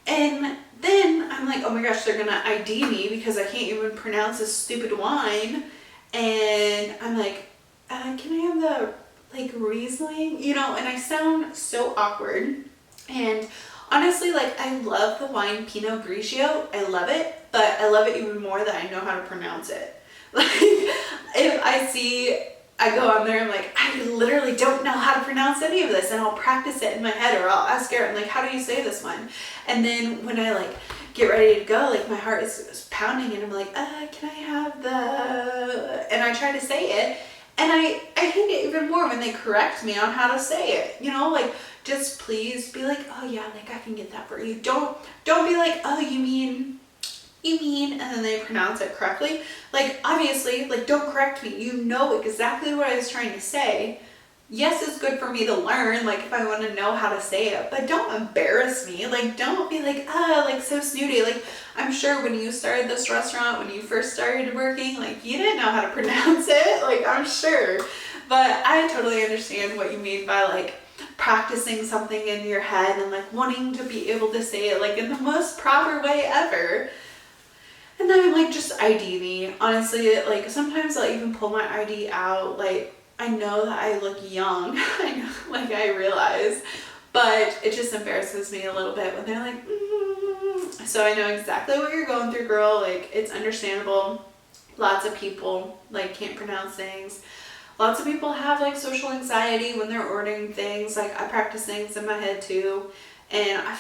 And then I'm like, oh my gosh, they're gonna ID me because I can't even pronounce this stupid wine. And I'm like, can I have the like Riesling? You know, and I sound so awkward. And honestly, like I love the wine Pinot Grigio. I love it, but I love it even more that I know how to pronounce it. Like if I go on there, I'm like, I literally don't know how to pronounce any of this, and I'll practice it in my head, or I'll ask Garrett, like, how do you say this one? And then when I like get ready to go, like my heart is pounding, and I'm like, can I have the, and I try to say it, and I hate it even more when they correct me on how to say it, you know, like just please be like, oh yeah, like I can get that for you. Don't be like, oh you mean, and then they pronounce it correctly. Like obviously, like don't correct me. You know exactly what I was trying to say. Yes, it's good for me to learn, like if I want to know how to say it, but don't embarrass me. Like don't be like, like so snooty. Like I'm sure when you started this restaurant, when you first started working, like you didn't know how to pronounce it. Like I'm sure, but I totally understand what you mean by like practicing something in your head and like wanting to be able to say it like in the most proper way ever. And then I'm like, just ID me. Honestly, like sometimes I'll even pull my ID out. Like I know that I look young. I know, like I realize, but it just embarrasses me a little bit when they're like, So I know exactly what you're going through, girl. Like it's understandable. Lots of people like can't pronounce things. Lots of people have like social anxiety when they're ordering things. Like I practice things in my head too. And I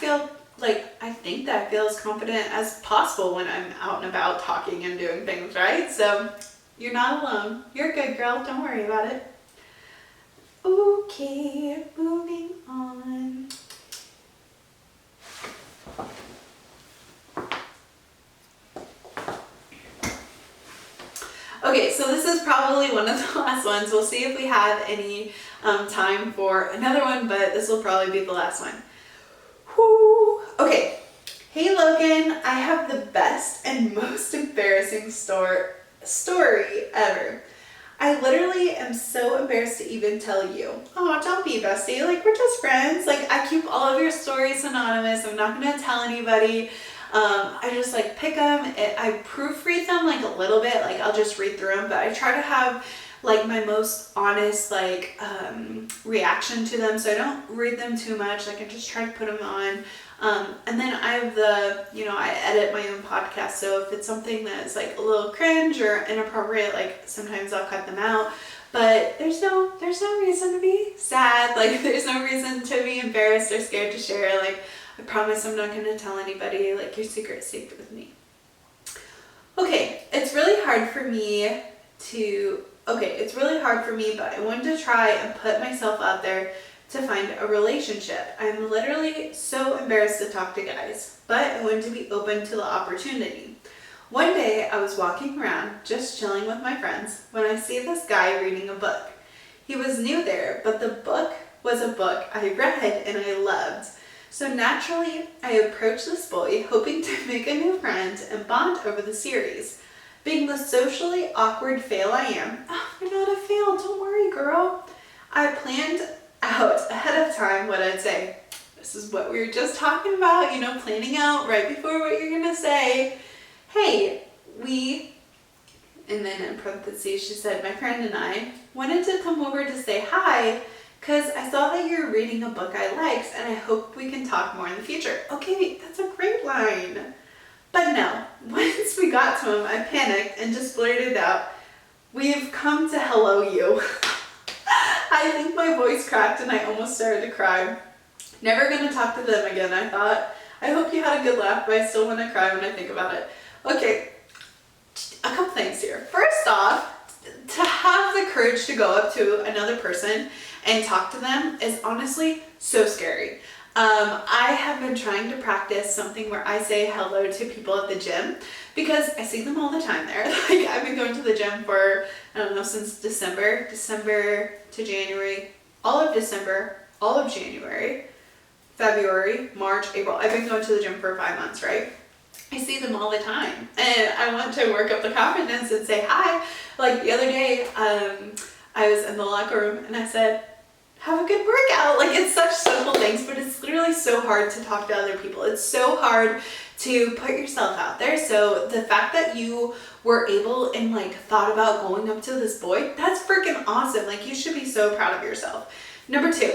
think that I feel as confident as possible when I'm out and about talking and doing things, right? So you're not alone. You're a good girl. Don't worry about it. Okay, moving on. Okay, so this is probably one of the last ones. We'll see if we have any time for another one, but this will probably be the last one. Whew. Okay. Hey Logan, I have the best and most embarrassing story ever. I literally am so embarrassed to even tell you. Oh, don't be, bestie. Like, we're just friends. Like, I keep all of your stories anonymous. I'm not going to tell anybody. I just like pick them. I proofread them like a little bit. Like, I'll just read through them, but I try to have like my most honest like reaction to them, so I don't read them too much. Like I just try to put them on, and then I have I edit my own podcast, so if it's something that's like a little cringe or inappropriate, like sometimes I'll cut them out. But there's no reason to be sad. Like there's no reason to be embarrassed or scared to share. Like I promise I'm not going to tell anybody. Like your secret's safe with me. Okay, it's really hard for me, but I wanted to try and put myself out there to find a relationship. I'm literally so embarrassed to talk to guys, but I wanted to be open to the opportunity. One day I was walking around just chilling with my friends when I see this guy reading a book. He was new there, but the book was a book I read and I loved. So naturally, I approached this boy hoping to make a new friend and bond over the series. Being the socially awkward fail I am, you're not a fail, don't worry girl. I planned out ahead of time what I'd say. This is what we were just talking about, planning out right before what you're gonna say. Hey, and then in parentheses she said, my friend and I wanted to come over to say hi because I saw that you're reading a book I liked and I hope we can talk more in the future. Okay, that's a great line. But no, once we got to him, I panicked and just blurted out, we've come to hello you. I think my voice cracked and I almost started to cry. Never gonna talk to them again, I thought. I hope you had a good laugh, but I still want to cry when I think about it. Okay, a couple things here. First off, to have the courage to go up to another person and talk to them is honestly so scary. I have been trying to practice something where I say hello to people at the gym because I see them all the time there. Like I've been going to the gym for, I don't know, since December to January, all of December, all of January, February, March, April. I've been going to the gym for 5 months, right? I see them all the time and I want to work up the confidence and say hi. Like the other day, I was in the locker room and I said, have a good workout. Like it's such simple things, but it's literally so hard to talk to other people. It's so hard to put yourself out there. So the fact that you were able and like thought about going up to this boy, that's freaking awesome. Like you should be so proud of yourself. Number 2,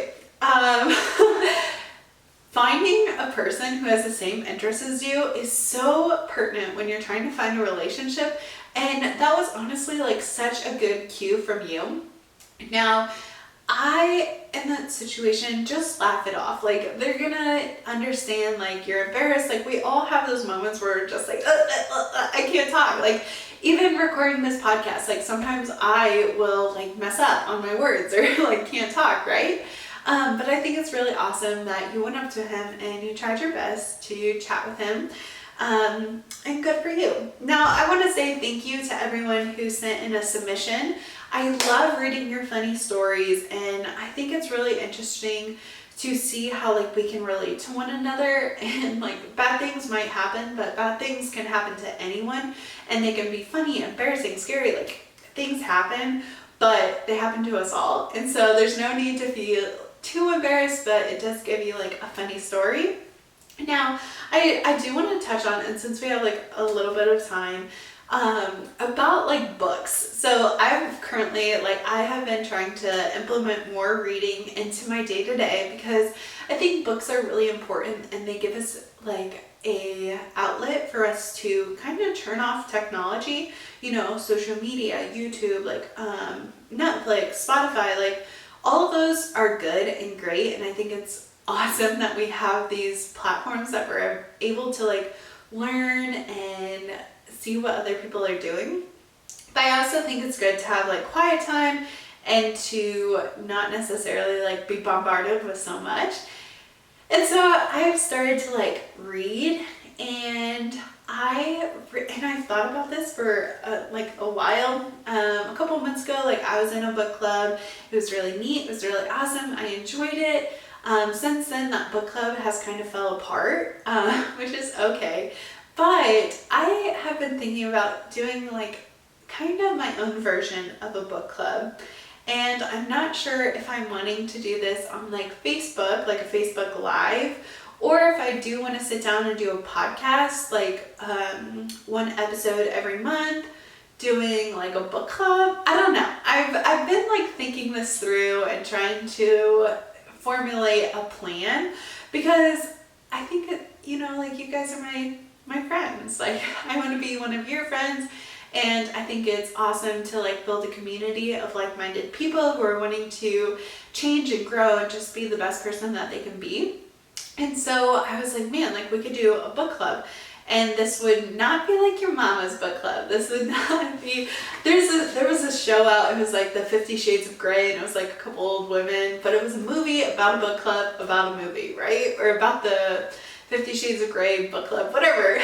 finding a person who has the same interests as you is so pertinent when you're trying to find a relationship. And that was honestly like such a good cue from you. Now, I, in that situation, just laugh it off. Like, they're gonna understand, like, you're embarrassed. Like, we all have those moments where we're just like, I can't talk. Like, even recording this podcast, like, sometimes I will, like, mess up on my words or, like, can't talk, right? But I think it's really awesome that you went up to him and you tried your best to chat with him. And good for you. Now, I want to say thank you to everyone who sent in a submission. I love reading your funny stories, and I think it's really interesting to see how like we can relate to one another, and like bad things might happen, but bad things can happen to anyone and they can be funny, embarrassing, scary. Like things happen, but they happen to us all. And so there's no need to feel too embarrassed, but it does give you like a funny story. Now, I do want to touch on, and since we have like a little bit of time, about like books. So I've currently, like, I have been trying to implement more reading into my day-to-day because I think books are really important and they give us like a outlet for us to kind of turn off technology, you know, social media, YouTube, like Netflix, Spotify, like all of those are good and great. And I think it's awesome that we have these platforms that we're able to like learn and see what other people are doing. But I also think it's good to have like quiet time and to not necessarily like be bombarded with so much. And so I've started to like read, and I've thought about this for like a while. A couple of months ago, like I was in a book club. It was really neat. It was really awesome. I enjoyed it. Since then, that book club has kind of fell apart, which is okay. But I have been thinking about doing like kind of my own version of a book club. And I'm not sure if I'm wanting to do this on like Facebook, like a Facebook Live, or if I do want to sit down and do a podcast, like one episode every month, doing like a book club. I don't know. I've been like thinking this through and trying to formulate a plan because I think that, you know, like you guys are my friends. Like I want to be one of your friends, and I think it's awesome to like build a community of like-minded people who are wanting to change and grow and just be the best person that they can be. And so I was like, man, like we could do a book club. And this would not be like your mama's book club. This would not be, there was a show out, it was like the 50 Shades of Grey, and it was like a couple old women, but it was a movie about a book club about a movie, right? Or about the 50 Shades of Grey book club, whatever.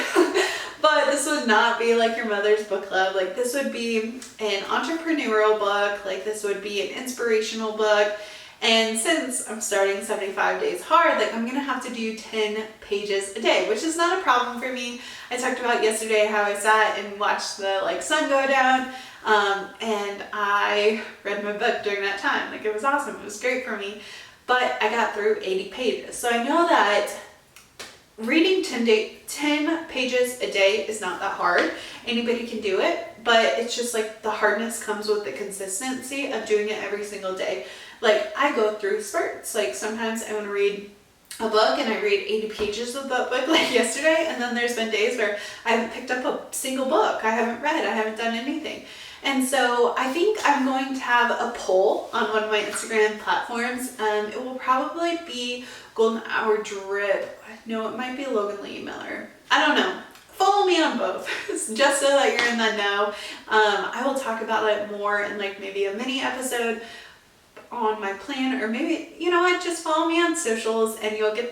But this would not be like your mother's book club. Like this would be an entrepreneurial book. Like this would be an inspirational book. And since I'm starting 75 Days Hard, like I'm going to have to do 10 pages a day, which is not a problem for me. I talked about yesterday how I sat and watched the like sun go down. And I read my book during that time. Like it was awesome. It was great for me. But I got through 80 pages. So I know that reading 10 pages a day is not that hard. Anybody can do it, but it's just like the hardness comes with the consistency of doing it every single day. Like I go through spurts. Like sometimes I want to read a book and I read 80 pages of that book like yesterday, and then there's been days where I haven't picked up a single book. I haven't read. I haven't done anything. And so I think I'm going to have a poll on one of my Instagram platforms. It will probably be Golden Hour Drip. No, it might be Logan Lee Miller. I don't know. Follow me on both, just so that you're in the know. I will talk about it more in like maybe a mini episode on my plan, or maybe, you know what, just follow me on socials and you'll get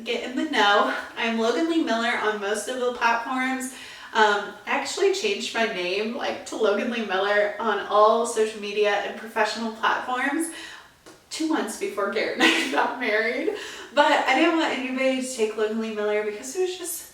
in the know. I'm Logan Lee Miller on most of the platforms. I actually changed my name like to Logan Lee Miller on all social media and professional platforms 2 months before Garrett and I got married. But I didn't want anybody to take Logan Lee Miller because it was just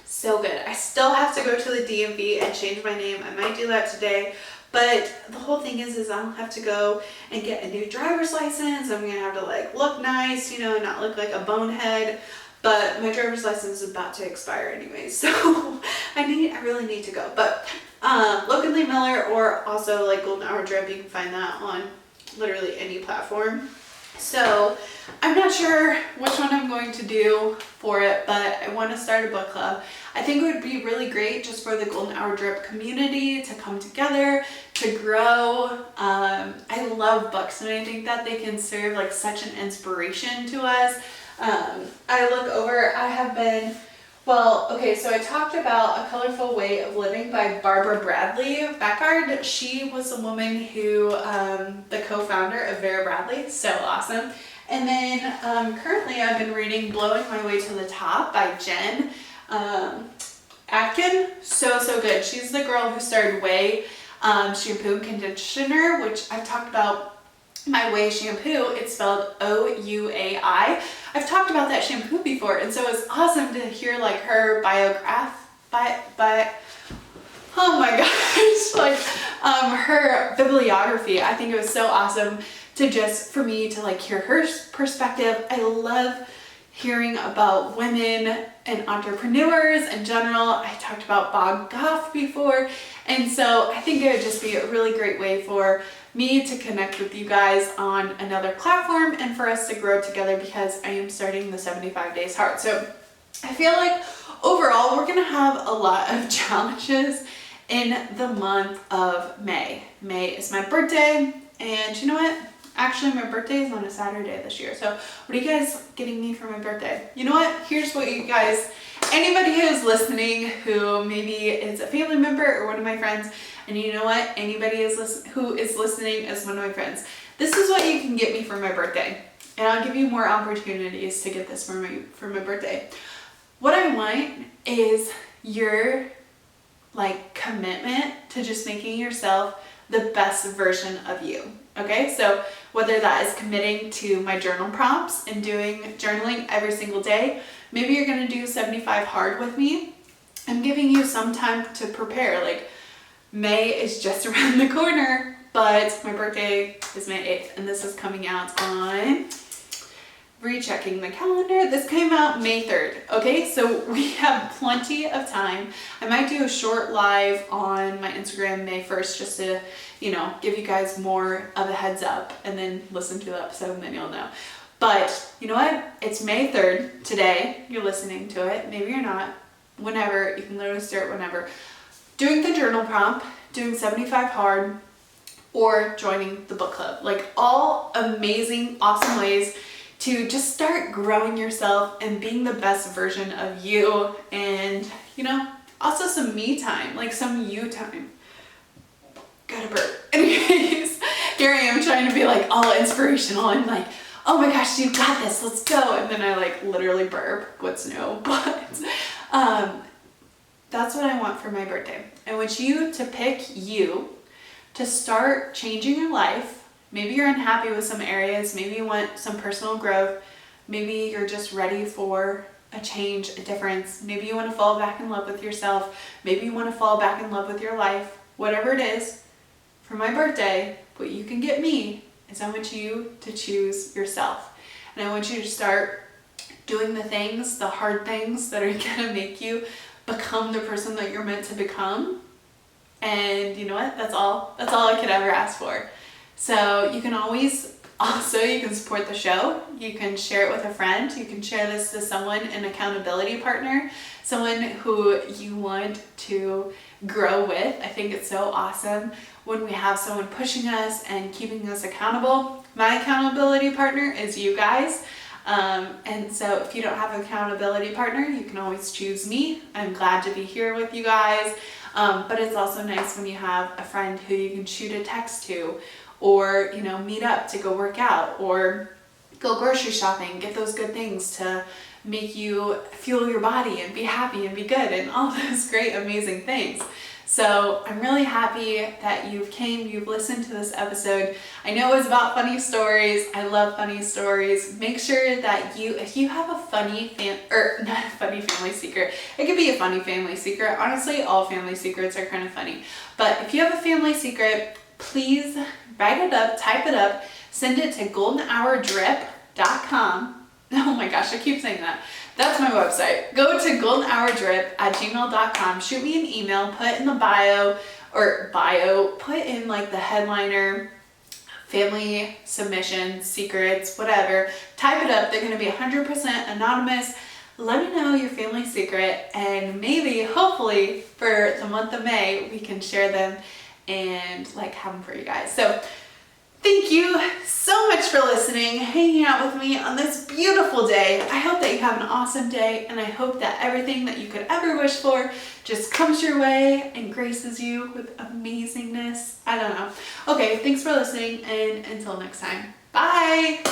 so good. I still have to go to the DMV and change my name. I might do that today. But the whole thing is I'll have to go and get a new driver's license. I'm going to have to like look nice, you know, not look like a bonehead. But my driver's license is about to expire anyway, so I really need to go. But Logan Lee Miller, or also like Golden Hour Drip, you can find that on literally any platform. So I'm not sure which one I'm going to do for it, but I want to start a book club. I think it would be really great just for the Golden Hour Drip community to come together, to grow. I love books, and I think that they can serve like such an inspiration to us. I look over, so I talked about A Colorful Way of Living by Barbara Bradley Beckard. She was the woman who, the co-founder of Vera Bradley, so awesome. And then currently I've been reading Blowing My Way to the Top by Jen Atkin. So good. She's the girl who started Way shampoo and conditioner, which I've talked about. My Way shampoo, it's spelled O-U-A-I. I've talked about that shampoo before, and so it's awesome to hear like her oh my gosh, like her bibliography. I think it was so awesome to just, for me to like hear her perspective. I love hearing about women and entrepreneurs in general. I talked about Bob Goff before, and so I think it would just be a really great way for me to connect with you guys on another platform and for us to grow together, because I am starting the 75 Days Hard. So I feel like overall we're gonna have a lot of challenges in the month of May. May is my birthday, and you know what? Actually, my birthday is on a Saturday this year. So what are you guys getting me for my birthday? You know what? Here's what you guys, anybody who's listening who maybe is a family member or one of my friends, and you know what? Anybody who is listening as one of my friends, this is what you can get me for my birthday. And I'll give you more opportunities to get this for my birthday. What I want is your commitment to just making yourself the best version of you. Okay, so whether that is committing to my journal prompts and doing journaling every single day, maybe you're gonna do 75 hard with me. I'm giving you some time to prepare. Like, May is just around the corner, but my birthday is May 8th, and this is coming out on, rechecking the calendar, this came out May 3rd. Okay, so we have plenty of time. I might do a short live on my Instagram May 1st just to, give you guys more of a heads up, and then listen to the episode and then you'll know. But you know what? It's May 3rd today. You're listening to it. Maybe you're not. Whenever, you can literally start whenever. Doing the journal prompt, doing 75 hard, or joining the book club. Like, all amazing, awesome ways to just start growing yourself and being the best version of you. And, also some me time, like some you time. Gotta burp. Anyways, here I am trying to be like all inspirational and like, oh my gosh, you got this, let's go. And then I literally burp. What's no, but that's what I want for my birthday. I want you to pick you to start changing your life. Maybe you're unhappy with some areas. Maybe you want some personal growth. Maybe you're just ready for a change, a difference. Maybe you want to fall back in love with yourself. Maybe you want to fall back in love with your life. Whatever it is, for my birthday, what you can get me is I want you to choose yourself. And I want you to start doing the things, the hard things that are going to make you become the person that you're meant to become. And you know what? That's all I could ever ask for. So you can always, you can support the show. You can share it with a friend. You can share this to someone, an accountability partner, someone who you want to grow with. I think it's so awesome when we have someone pushing us and keeping us accountable. My accountability partner is you guys. And so if you don't have an accountability partner, you can always choose me. I'm glad to be here with you guys. But it's also nice when you have a friend who you can shoot a text to, or, meet up to go work out, or go grocery shopping, get those good things to make you fuel your body and be happy and be good and all those great, amazing things. So I'm really happy that you've listened to this episode. I know it was about funny stories. I love funny stories. Make sure that if you have a funny not a funny family secret, it could be a funny family secret. Honestly, all family secrets are kind of funny. But if you have a family secret, please write it up, type it up, send it to goldenhourdrip.com. Oh my gosh, I keep saying that. That's my website. Go to goldenhourdrip@gmail.com. Shoot me an email, put in the put in the headliner, family submission, secrets, whatever. Type it up. They're going to be 100% anonymous. Let me know your family secret, and maybe, hopefully, for the month of May, we can share them and have them for you guys. So thank you so much for listening, hanging out with me on this beautiful day. I hope that you have an awesome day, and I hope that everything that you could ever wish for just comes your way and graces you with amazingness. I don't know. Okay, thanks for listening, and until next time, bye!